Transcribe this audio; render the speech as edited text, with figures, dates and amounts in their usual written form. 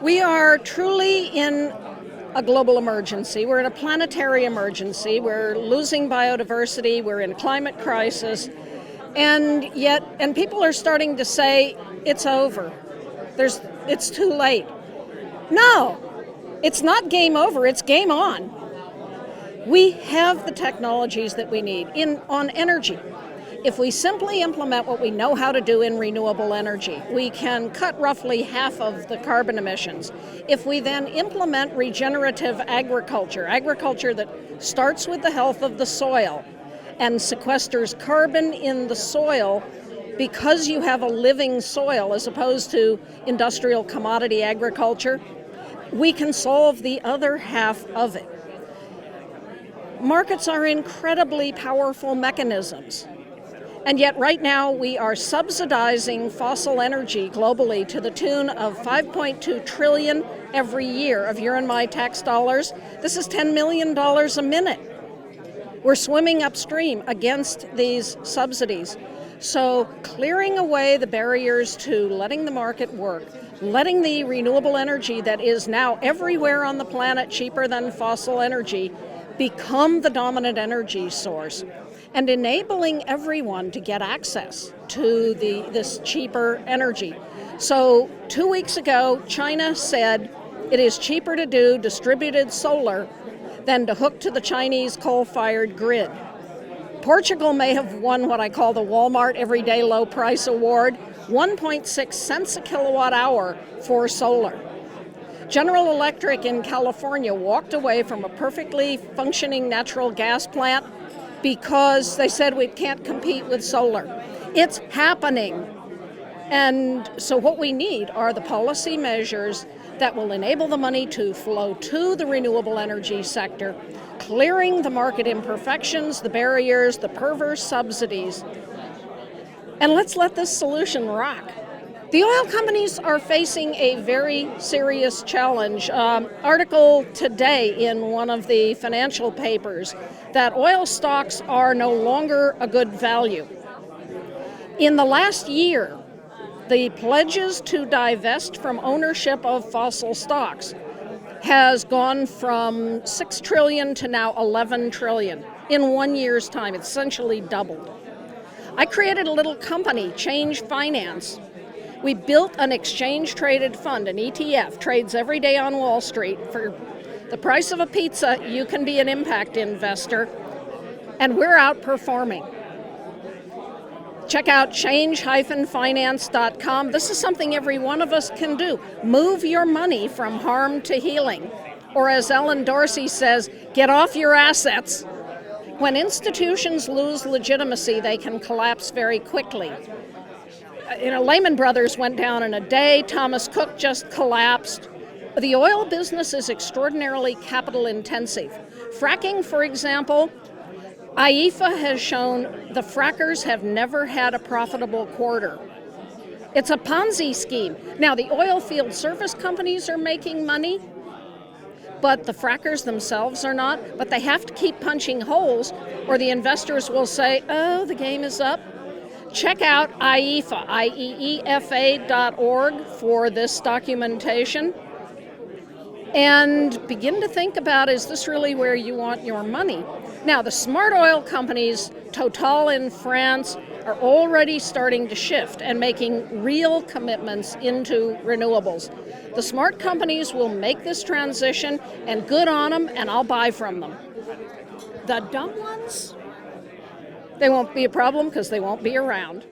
We are truly in a global emergency. We're in a planetary emergency. We're losing biodiversity. We're in a climate crisis. And people are starting to say it's over. It's too late. No, it's not game over. It's game on. We have the technologies that we need on energy. If we simply implement what we know how to do in renewable energy, we can cut roughly half of the carbon emissions. If we then implement regenerative agriculture that starts with the health of the soil and sequesters carbon in the soil because you have a living soil as opposed to industrial commodity agriculture, we can solve the other half of it. Markets are incredibly powerful mechanisms. And yet right now we are subsidizing fossil energy globally to the tune of $5.2 trillion every year of your and my tax dollars. This is $10 million a minute. We're swimming upstream against these subsidies. So clearing away the barriers to letting the market work, letting the renewable energy that is now everywhere on the planet cheaper than fossil energy become the dominant energy source, and enabling everyone to get access to this cheaper energy. So 2 weeks ago, China said it is cheaper to do distributed solar than to hook to the Chinese coal-fired grid. Portugal may have won what I call the Walmart Everyday Low Price Award, 1.6 cents a kilowatt hour for solar. General Electric in California walked away from a perfectly functioning natural gas plant because they said we can't compete with solar. It's happening. And so what we need are the policy measures that will enable the money to flow to the renewable energy sector, clearing the market imperfections, the barriers, the perverse subsidies. And let's let this solution rock. The oil companies are facing a very serious challenge. Article today in one of the financial papers that oil stocks are no longer a good value. In the last year, the pledges to divest from ownership of fossil stocks has gone from $6 trillion to now $11 trillion in 1 year's time. It's essentially doubled. I created a little company, Change Finance. We built an exchange-traded fund, an ETF, trades every day on Wall Street. For the price of a pizza, you can be an impact investor, and we're outperforming. Check out change-finance.com. This is something every one of us can do. Move your money from harm to healing. Or as Ellen Dorsey says, get off your assets. When institutions lose legitimacy, they can collapse very quickly. Lehman Brothers went down in a day. Thomas Cook just collapsed. The oil business is extraordinarily capital intensive. Fracking, for example, IEFA has shown the frackers have never had a profitable quarter. It's a Ponzi scheme. Now, the oil field service companies are making money, but the frackers themselves are not. But they have to keep punching holes, or the investors will say, oh, the game is up. Check out IEFA, IEEFA.org for this documentation, and begin to think about, is this really where you want your money? Now, the smart oil companies, Total in France, are already starting to shift and making real commitments into renewables. The smart companies will make this transition, and good on them, and I'll buy from them. The dumb ones? They won't be a problem because they won't be around.